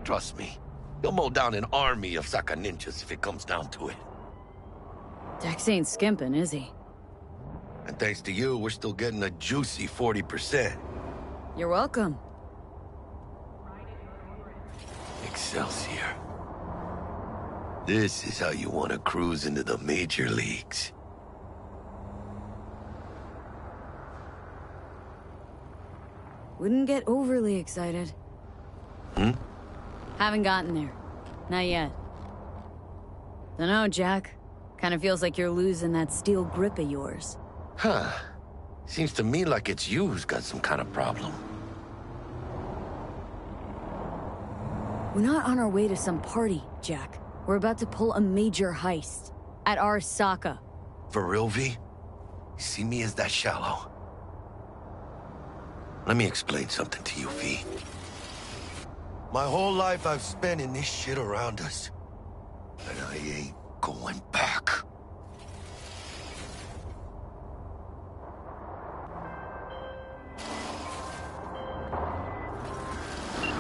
Trust me, you'll mow down an army of Saka ninjas if it comes down to it. Dex ain't skimping, is he? And thanks to you, we're still getting a juicy 40%. You're welcome. Excelsior. This is how you want to cruise into the major leagues. Wouldn't get overly excited. Haven't gotten there. Not yet. Dunno, Jack. Kinda feels like you're losing that steel grip of yours. Huh. Seems to me like it's you who's got some kind of problem. We're not on our way to some party, Jack. We're about to pull a major heist. At our Saka. For real, V? See me as that shallow? Let me explain something to you, V. My whole life I've spent in this shit around us. And I ain't going back.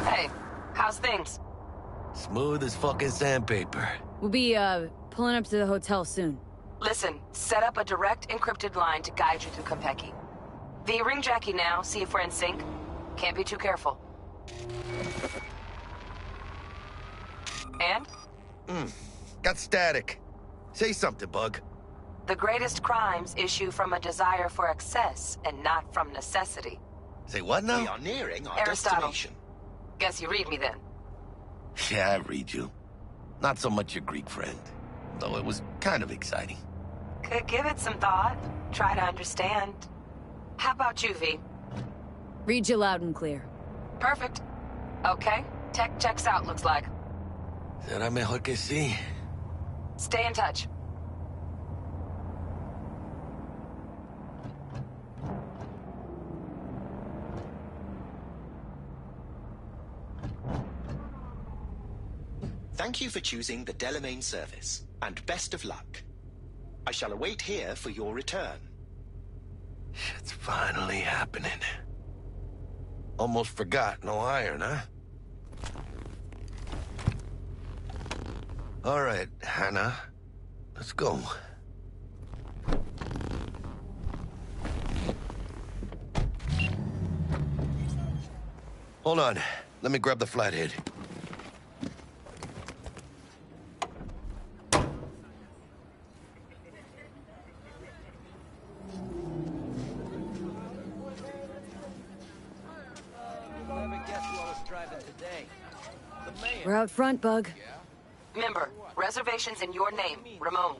Hey, how's things? Smooth as fucking sandpaper. We'll be, pulling up to the hotel soon. Listen, set up a direct encrypted line to guide you through Konpeki. V, ring Jackie now, see if we're in sync. Can't be too careful. And? Got static. Say something, Bug. The greatest crimes issue from a desire for excess and not from necessity. Say what now? We are nearing our Aristotle. destination. Guess you read me then. Yeah, I read you. Not so much your Greek friend, though it was kind of exciting. Could give it some thought. Try to understand. How about you, V? Read you loud and clear. Perfect. Okay. Tech checks out, looks like. Será mejor que sí. Stay in touch. Thank you for choosing the Delamain service, and best of luck. I shall await here for your return. It's finally happening. Almost forgot, no iron, huh? All right, Hannah. Let's go. Hold on. Let me grab the flathead. We're out front, Bug. Member, reservations in your name, Ramon.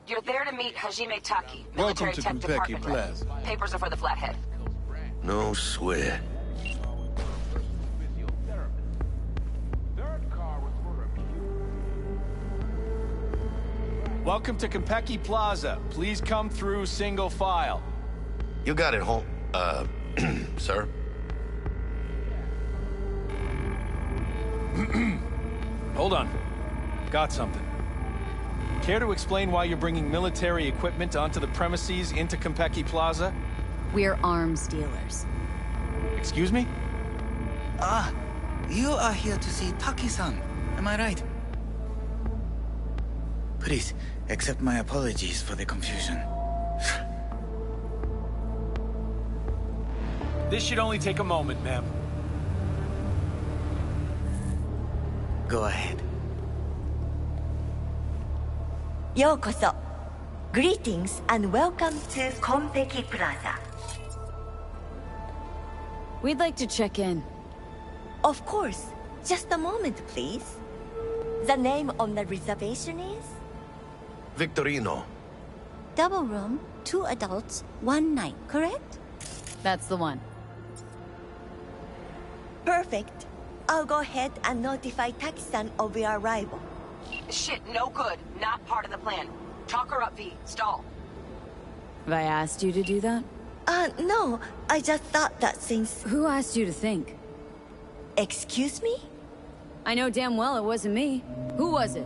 You're there to meet Hajime Taki, Welcome military to tech Konpeki department rep. Plaza. Papers are for the flathead. No sweat. Welcome to Konpeki Plaza. Please come through single file. You got it, home. Sir? Hold on. Got something. Care to explain why you're bringing military equipment onto the premises into Konpeki Plaza? We're arms dealers. Excuse me? Ah, you are here to see Taki-san, am I right? Please, accept my apologies for the confusion. This should only take a moment, ma'am. Go ahead. Yokoso. Greetings and welcome to Konpeki Plaza. We'd like to check in. Of course. Just a moment, please. The name on the reservation is? Victorino. Double room, 2 adults, 1 night, correct? That's the one. Perfect. I'll go ahead and notify Taki-san of your arrival. Shit, no good. Not part of the plan. Talk her up, V. Stall. Have I asked you to do that? No. I just thought that since... Who asked you to think? Excuse me? I know damn well it wasn't me. Who was it?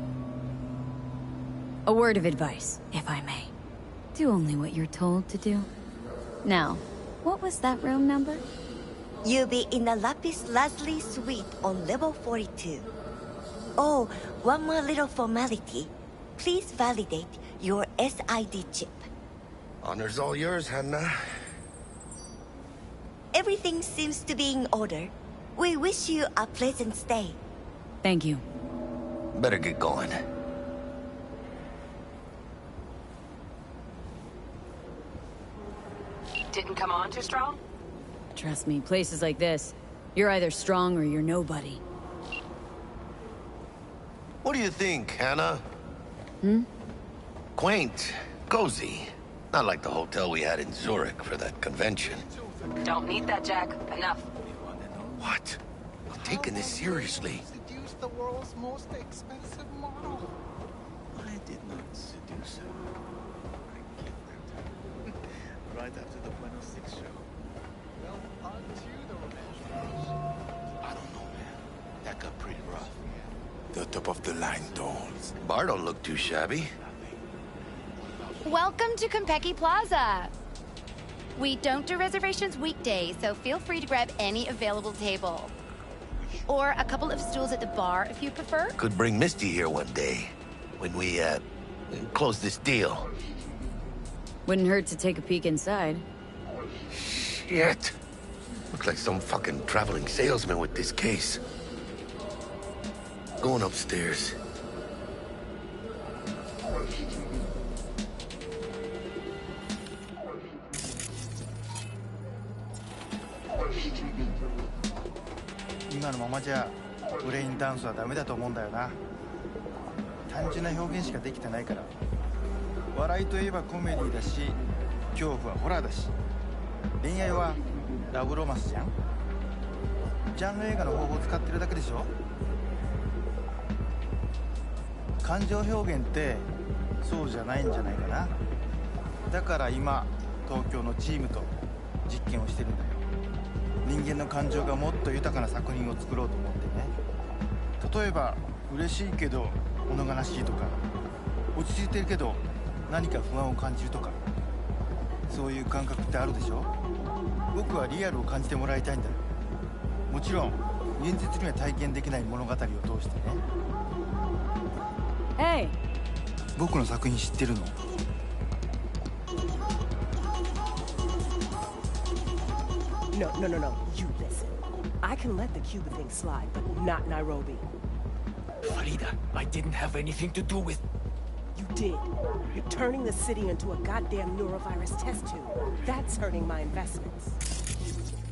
A word of advice, if I may. Do only what you're told to do. Now, what was that room number? You'll be in the Lapis Lazuli suite on level 42. Oh, one more little formality. Please validate your SID chip. Honor's all yours, Hannah. Everything seems to be in order. We wish you a pleasant stay. Thank you. Better get going. Didn't come on too strong? Trust me, places like this, you're either strong or you're nobody. What do you think, Hannah? Hmm? Quaint, cozy. Not like the hotel we had in Zurich for that convention. Don't need that, Jack. Enough. What? I'm taking this seriously. Seduce the world's most expensive model. I did not seduce her. I kidnapped her. Right after the Buenos 6 show. Well, on to the revenge. I don't know, man. That got pretty rough. The top-of-the-line dolls. Bar don't look too shabby. Welcome to Konpeki Plaza. We don't do reservations weekdays, so feel free to grab any available table. Or a couple of stools at the bar if you prefer. Could bring Misty here one day. When we, close this deal. Wouldn't hurt to take a peek inside. Shit. Looks like some fucking traveling salesman with this case. Going upstairs. 今のままじゃブレインダンスはダメだと思うんだよな。単純な表現しかできてないから。笑いといえばコメディだし、恐怖はホラーだし、恋愛はラブロマンスじゃん。ジャンル映画の方法を使ってるだけでしょ。感情表現ってそうじゃないんじゃないかな。だから今東京のチームと実験をしてるんだよ。人間の感情がもっと豊かな作品を作ろうと思ってね。例えば嬉しいけど物悲しいとか、落ち着いてるけど何か不安を感じるとか、そういう感覚ってあるでしょ。僕はリアルを感じてもらいたいんだよ。もちろん現実には体験できない物語を通してね。Hey. 僕の作品知ってるのNo, you listen. I can let the Cuba thing slide, but not Nairobi. Farida, I didn't have anything to do with... You did. You're turning the city into a goddamn neurovirus test tube. That's hurting my investments.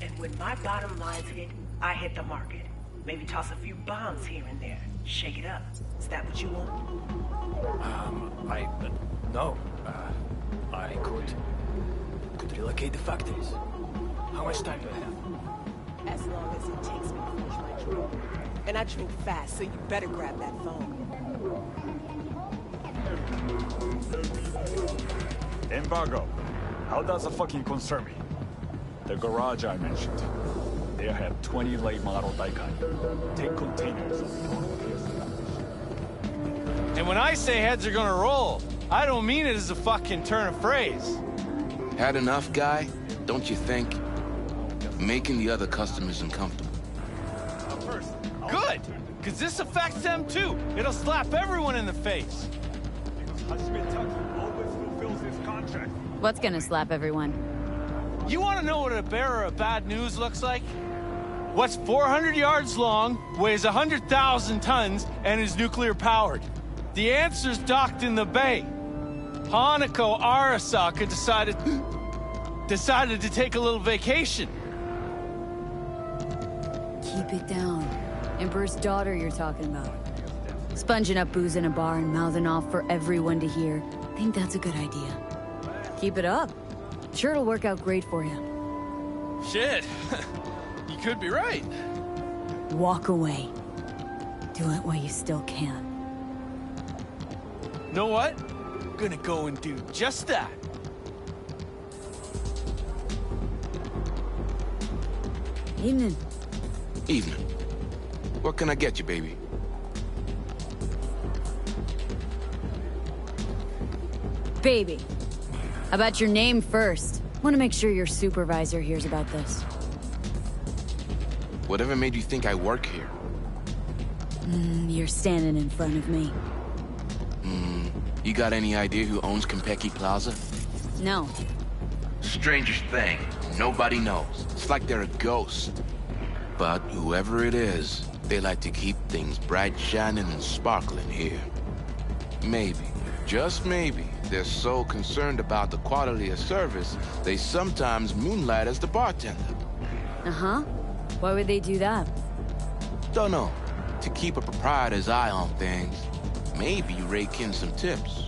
And when my bottom lines hit, I hit the market. Maybe toss a few bombs here and there. Shake it up. Is that what you want? No. I could relocate the factories. How much time do I have? As long as it takes me to finish my drink. And I drink fast, so you better grab that phone. Embargo. How does it fucking concern me? The garage I mentioned. They have 20 late model Daikai. Take containers of total chaos. And when I say heads are gonna roll, I don't mean it as a fucking turn of phrase. Had enough, guy? Don't you think? Making the other customers uncomfortable. Good! Because this affects them too. It'll slap everyone in the face. What's gonna slap everyone? You want to know what a bearer of bad news looks like? What's 400 yards long, weighs 100,000 tons, and is nuclear powered? The answer's docked in the bay. Hanako Arasaka decided to take a little vacation. Keep it down. Emperor's daughter you're talking about. Sponging up booze in a bar and mouthing off for everyone to hear. Think that's a good idea. Keep it up. Sure it'll work out great for you. Shit. You could be right. Walk away. Do it while you still can. Know what? I'm gonna go and do just that. Evening. Evening. What can I get you, baby? Baby. How about your name first? Want to make sure your supervisor hears about this. Whatever made you think I work here? You're standing in front of me. You got any idea who owns Konpeki Plaza? No. Strangest thing. Nobody knows. It's like they're a ghost. But whoever it is, they like to keep things bright, shining, and sparkling here. Maybe, just maybe, they're so concerned about the quality of service, they sometimes moonlight as the bartender. Uh-huh. Why would they do that? Don't know. To keep a proprietor's eye on things. Maybe rake in some tips.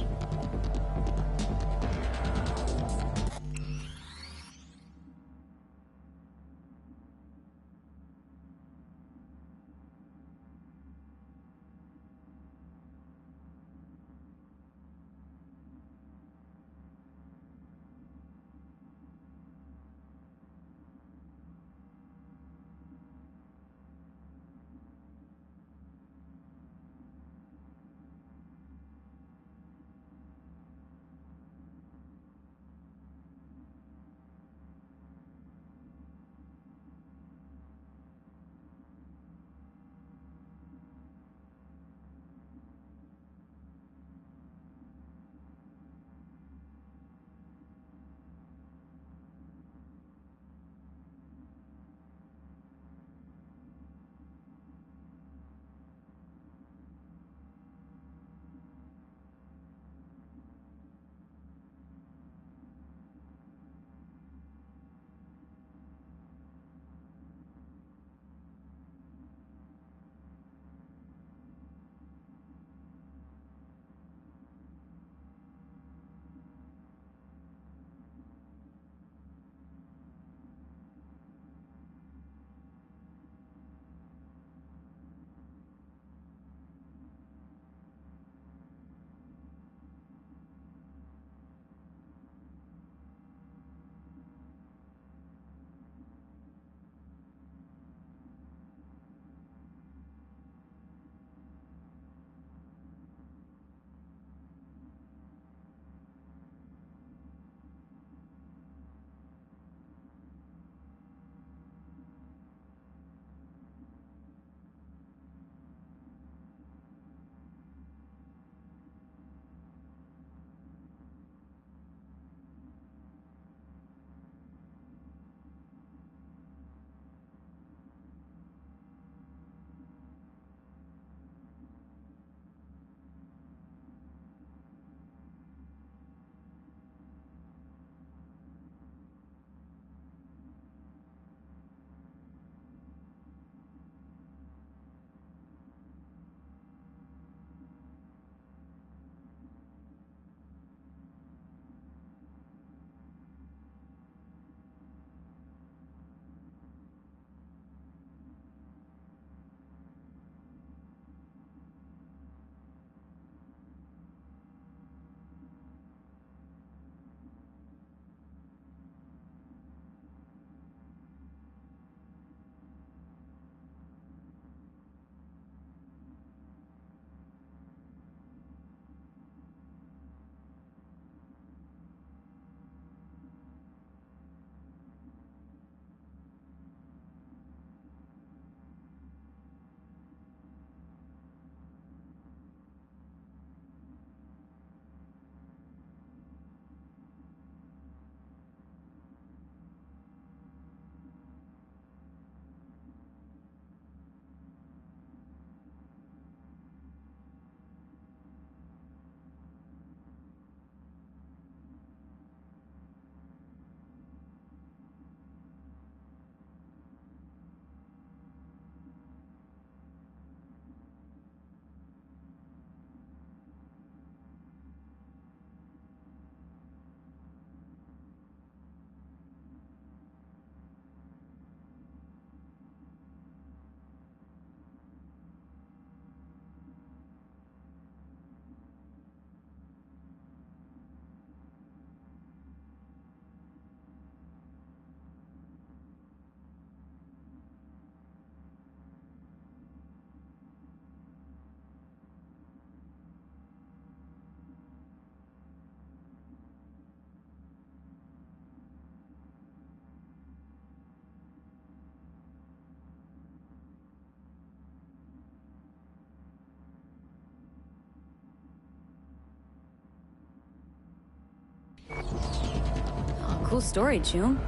Cool story, Chum.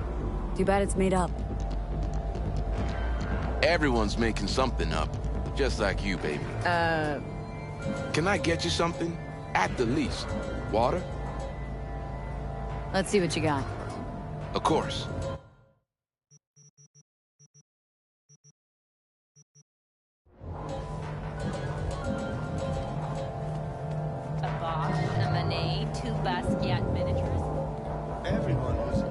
Too bad it's made up. Everyone's making something up. Just like you, baby. Can I get you something? At the least. Water? Let's see what you got. Of course. A Bosch, a Manet, 2 Basquiat miniatures. Everyone was